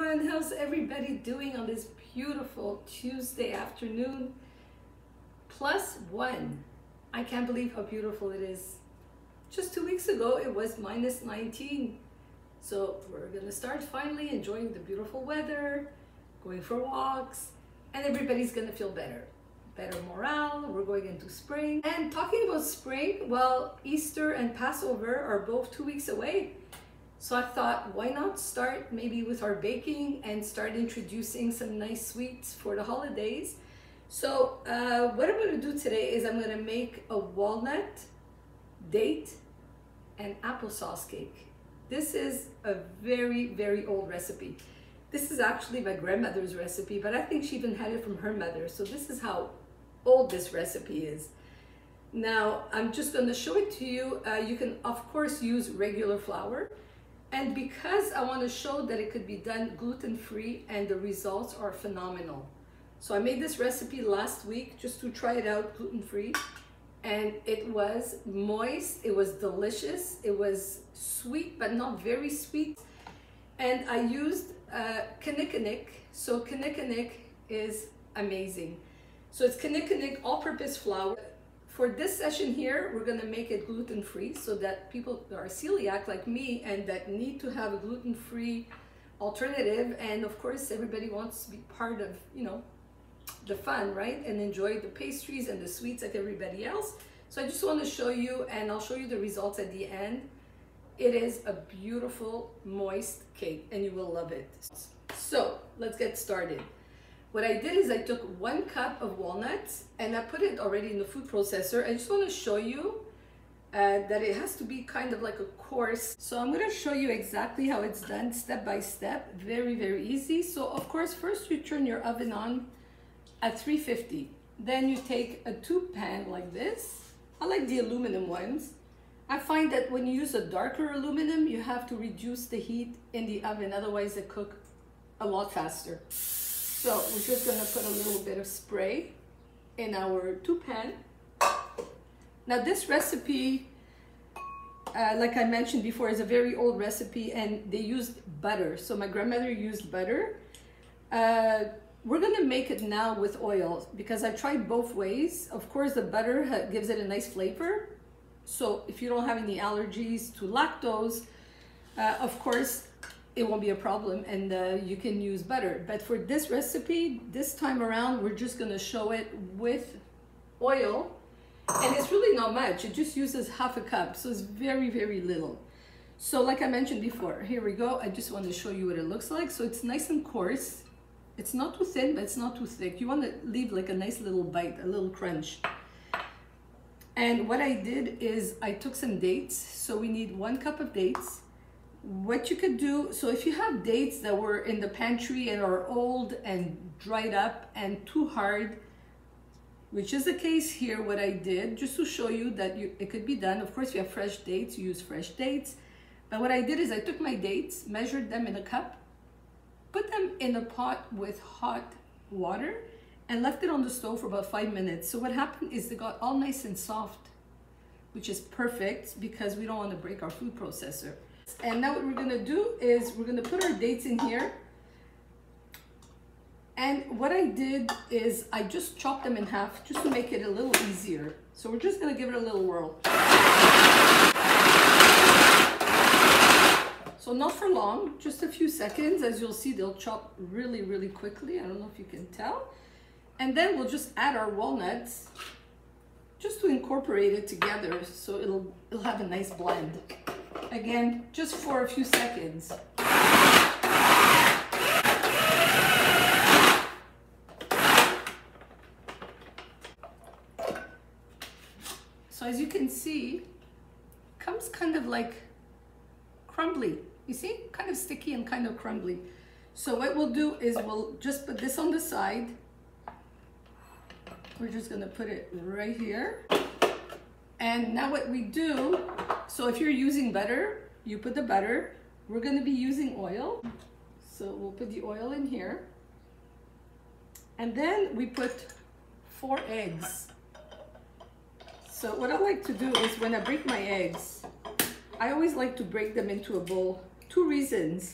everyone, how's everybody doing on this beautiful Tuesday afternoon? +1. I can't believe how beautiful it is. Just 2 weeks ago it was -19. So we're gonna start finally enjoying the beautiful weather, going for walks, and everybody's gonna feel better. Better morale, we're going into spring. And talking about spring, well, Easter and Passover are both 2 weeks away. So I thought, why not start maybe with our baking and start introducing some nice sweets for the holidays. So what I'm gonna do today is I'm gonna make a walnut, date, and applesauce cake. This is a very, very old recipe. This is actually my grandmother's recipe, but I think she even had it from her mother. So this is how old this recipe is. Now, I'm just gonna show it to you. You can, of course, use regular flour. And because I want to show that it could be done gluten-free and the results are phenomenal. So I made this recipe last week just to try it out gluten-free. And it was moist, it was delicious, it was sweet but not very sweet. And I used kinnikinnick. So kinnikinnick is amazing. So it's kinnikinnick all-purpose flour. For this session here, we're gonna make it gluten-free so that people that are celiac like me and that need to have a gluten-free alternative, and of course everybody wants to be part of, you know, the fun, right? And enjoy the pastries and the sweets like everybody else. So I just want to show you, and I'll show you the results at the end. It is a beautiful, moist cake and you will love it. So let's get started. What I did is I took 1 cup of walnuts and I put it already in the food processor. I just want to show you that it has to be kind of like a coarse. So I'm going to show you exactly how it's done step by step. Very, very easy. So of course, first you turn your oven on at 350. Then you take a tube pan like this. I like the aluminum ones. I find that when you use a darker aluminum, you have to reduce the heat in the oven. Otherwise they cook a lot faster. So we're just gonna put a little bit of spray in our tube pan. Now this recipe, like I mentioned before, is a very old recipe and they used butter. So my grandmother used butter. We're gonna make it now with oil because I tried both ways. Of course, the butter gives it a nice flavor. So if you don't have any allergies to lactose, of course, it won't be a problem and you can use butter. But for this recipe, this time around, we're just gonna show it with oil. And it's really not much, it just uses half a cup. So it's very, very little. So like I mentioned before, here we go. I just want to show you what it looks like. So it's nice and coarse. It's not too thin, but it's not too thick. You want to leave like a nice little bite, a little crunch. And what I did is I took some dates. So we need 1 cup of dates. What you could do, so if you have dates that were in the pantry and are old and dried up and too hard, which is the case here, what I did, just to show you that it could be done. Of course, if you have fresh dates, you use fresh dates. But what I did is I took my dates, measured them in a cup, put them in a pot with hot water, and left it on the stove for about 5 minutes. So what happened is they got all nice and soft, which is perfect because we don't want to break our food processor. And now what we're gonna do is we're gonna put our dates in here. And what I did is I just chopped them in half just to make it a little easier. So we're just gonna give it a little whirl. So not for long, just a few seconds. As you'll see, they'll chop really, really quickly. I don't know if you can tell. And then we'll just add our walnuts just to incorporate it together so it'll have a nice blend. Again, just for a few seconds. So as you can see, it comes kind of like crumbly. You see, kind of sticky and kind of crumbly. So what we'll do is we'll just put this on the side. We're just gonna put it right here. And now what we do, so if you're using butter, you put the butter. We're gonna be using oil. So we'll put the oil in here. And then we put 4 eggs. So what I like to do is when I break my eggs, I always like to break them into a bowl. 2 reasons.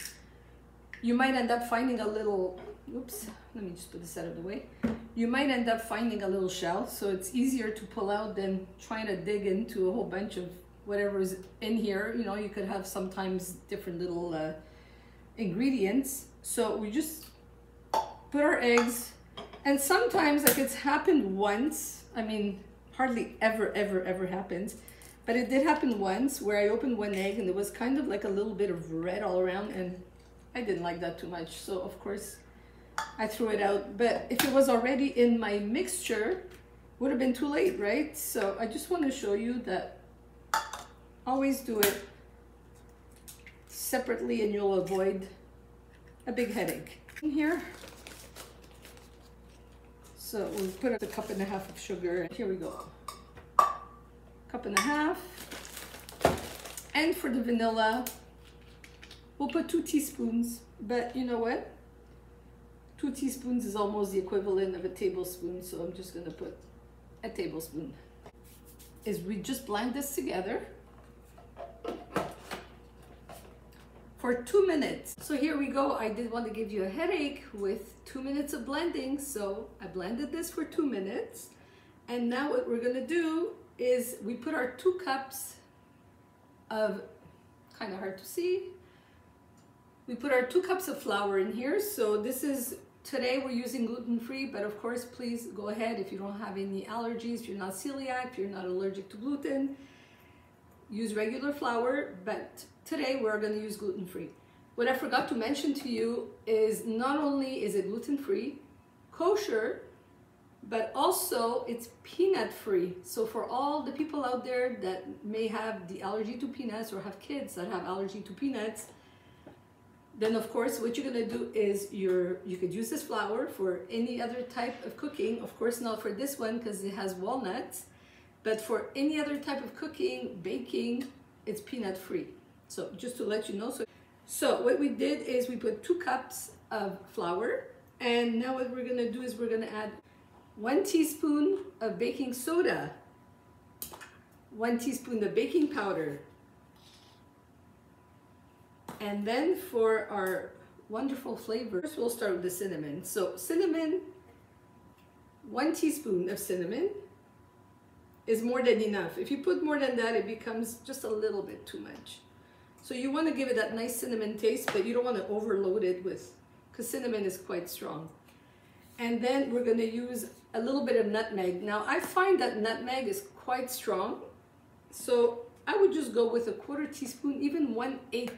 you might end up finding a little, oops, let me just put this out of the way. You might end up finding a little shell, so it's easier to pull out than trying to dig into a whole bunch of whatever's in here. You know, you could have sometimes different little ingredients. So we just put our eggs, and sometimes, like, it's happened once. I mean, hardly ever happens, but it did happen once where I opened one egg and there was kind of like a little bit of red all around, and I didn't like that too much, so of course I threw it out. But if it was already in my mixture, would have been too late, right? So I just want to show you that always do it separately and you'll avoid a big headache. In here, so we'll put a cup and a half of sugar. Here we go. Cup and a half. And for the vanilla, we'll put 2 teaspoons. But you know what? 2 teaspoons is almost the equivalent of a tablespoon, so I'm just gonna put a tablespoon. Is we just blend this together for 2 minutes. So here we go. I did want to give you a headache with 2 minutes of blending, so I blended this for 2 minutes. And now what we're gonna do is we put our 2 cups of, kind of hard to see, we put our 2 cups of flour in here. So this is, today we're using gluten-free, but of course, please go ahead if you don't have any allergies, if you're not celiac, if you're not allergic to gluten, use regular flour, but today we're going to use gluten-free. What I forgot to mention to you is not only is it gluten-free, kosher, but also it's peanut-free. So for all the people out there that may have the allergy to peanuts or have kids that have allergy to peanuts, then of course what you're going to do is you could use this flour for any other type of cooking. Of course not for this one because it has walnuts, but for any other type of cooking, baking, it's peanut-free. So just to let you know. So what we did is we put 2 cups of flour, and now what we're going to do is we're going to add 1 teaspoon of baking soda, 1 teaspoon of baking powder, and then for our wonderful flavor, first we'll start with the cinnamon. So cinnamon, 1 teaspoon of cinnamon is more than enough. If you put more than that, it becomes just a little bit too much. So you want to give it that nice cinnamon taste, but you don't want to overload it with, because cinnamon is quite strong. And then we're going to use a little bit of nutmeg. Now I find that nutmeg is quite strong, so I would just go with a 1/4 teaspoon, even 1/8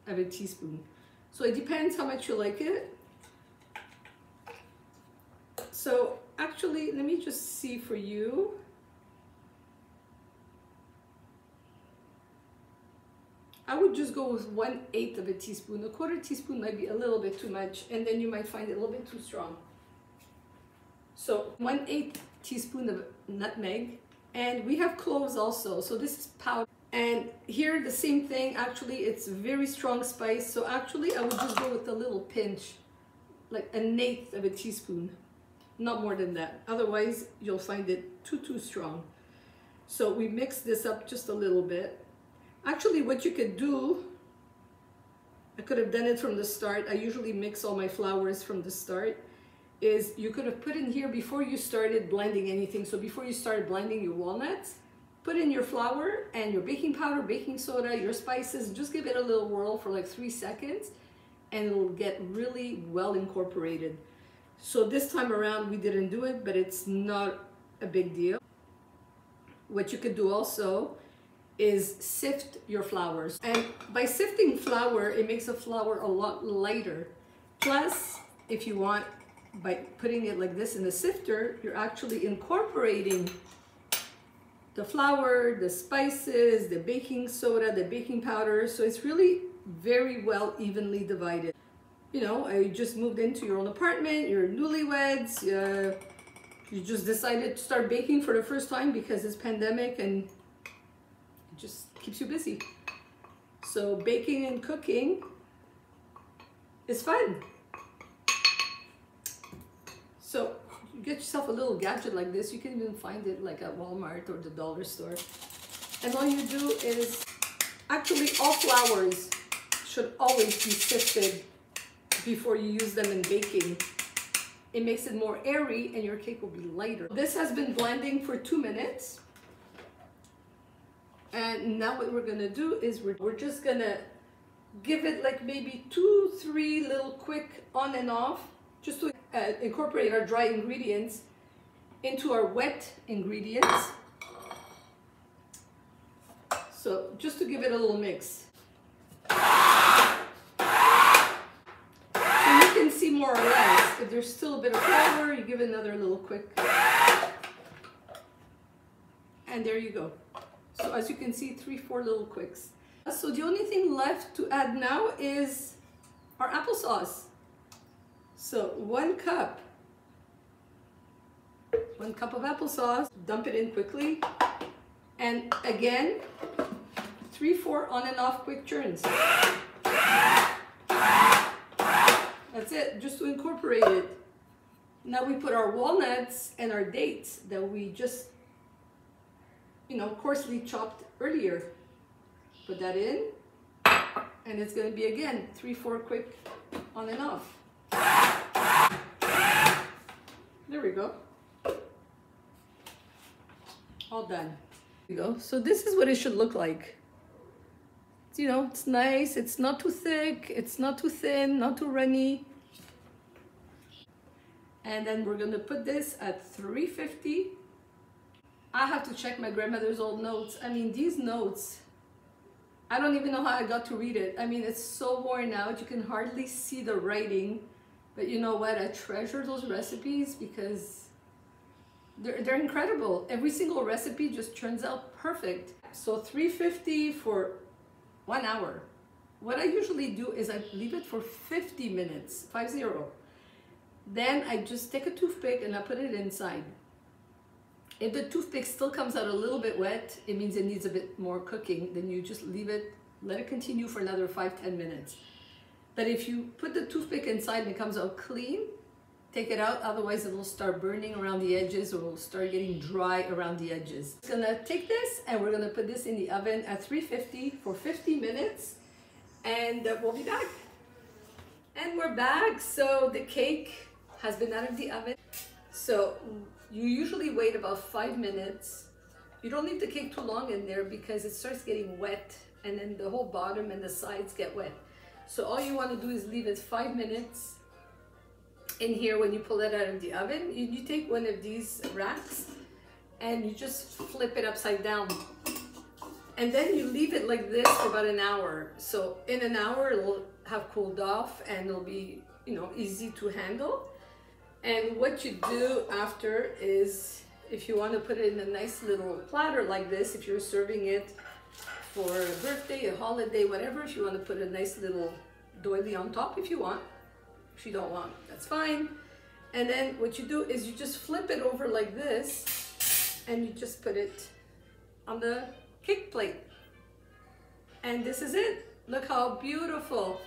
of a teaspoon. So it depends how much you like it. So actually, let me just see for you. I would just go with 1/8 of a teaspoon. A 1/4 teaspoon might be a little bit too much, and then you might find it a little bit too strong. So 1/8 teaspoon of nutmeg, and we have cloves also. So this is powder. And here the same thing, actually it's very strong spice. So actually I would just go with a little pinch, like 1/8 of a teaspoon, not more than that. Otherwise you'll find it too strong. So we mix this up just a little bit. Actually what you could do, I could have done it from the start. I usually mix all my flours from the start. Is you could have put in here before you started blending anything. So before you started blending your walnuts, put in your flour and your baking powder, baking soda, your spices, just give it a little whirl for like 3 seconds and it'll get really well incorporated. So this time around we didn't do it, but it's not a big deal. What you could do also is sift your flours. And by sifting flour, it makes the flour a lot lighter. Plus, if you want, by putting it like this in the sifter, you're actually incorporating the flour, the spices, the baking soda, the baking powder. So it's really very well evenly divided. You know, you just moved into your own apartment, you're newlyweds, you just decided to start baking for the first time because it's pandemic and it just keeps you busy. So baking and cooking is fun. So you get yourself a little gadget like this. You can even find it like at Walmart or the dollar store. And all you do is, actually all flours should always be sifted before you use them in baking. It makes it more airy and your cake will be lighter. This has been blending for 2 minutes. And now what we're gonna do is we're just gonna give it like maybe 2-3 little quick on and off, just to incorporate our dry ingredients into our wet ingredients. So just to give it a little mix. So you can see more or less, if there's still a bit of flour, you give it another little quick. And there you go. So as you can see, 3-4 little quicks. So the only thing left to add now is our applesauce. So 1 cup of applesauce, dump it in quickly. And again, 3-4 on and off quick churns. That's it, just to incorporate it. Now we put our walnuts and our dates that we just, coarsely chopped earlier. Put that in, and it's going to be again 3-4 quick on and off. There we go. All done. There you go. So this is what it should look like. It's nice. It's not too thick. It's not too thin. Not too runny. And then we're going to put this at 350. I have to check my grandmother's old notes. I mean, these notes, I don't even know how I got to read it. I mean, it's so worn out. You can hardly see the writing. But you know what? I treasure those recipes because they're incredible. Every single recipe just turns out perfect. So 350 for 1 hour. What I usually do is I leave it for 50 minutes, 50. Then I just take a toothpick and I put it inside. If the toothpick still comes out a little bit wet, it means it needs a bit more cooking. Then you just leave it, let it continue for another 5-10 minutes. But if you put the toothpick inside and it comes out clean, take it out, otherwise it will start burning around the edges or it will start getting dry around the edges. I'm gonna take this and we're gonna put this in the oven at 350 for 50 minutes and we'll be back. And we're back. So the cake has been out of the oven. So you usually wait about 5 minutes. You don't leave the cake too long in there because it starts getting wet and then the whole bottom and the sides get wet. So all you want to do is leave it 5 minutes in here. When you pull it out of the oven, you take one of these racks and you just flip it upside down. And then you leave it like this for about an hour. So in an hour, it'll have cooled off and it'll be, easy to handle. And what you do after is, if you want to put it in a nice little platter like this, if you're serving it for a birthday, a holiday, whatever, if you want to put a nice little doily on top, if you want. If you don't want, that's fine. And then what you do is you just flip it over like this and you just put it on the cake plate. And this is it. Look how beautiful.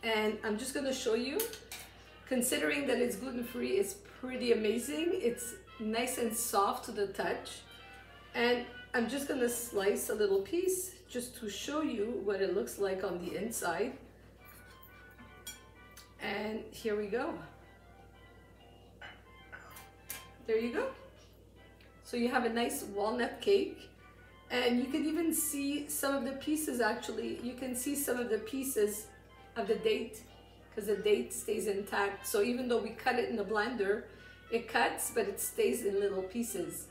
And I'm just going to show you. Considering that it's gluten-free, it's pretty amazing. It's nice and soft to the touch. And I'm just gonna slice a little piece just to show you what it looks like on the inside. And here we go. There you go. So you have a nice walnut cake. And you can even see some of the pieces, actually. You can see some of the pieces of the date, because the date stays intact. So even though we cut it in the blender, it cuts, but it stays in little pieces.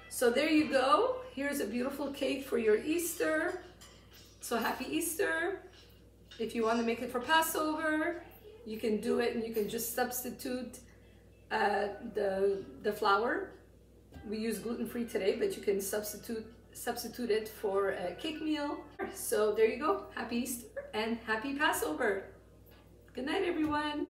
So there you go. Here's a beautiful cake for your Easter. So happy Easter. If you want to make it for Passover, you can do it and you can just substitute the flour. We use gluten-free today, but you can substitute it for a cake meal. So there you go. Happy Easter and happy Passover. Good night, everyone.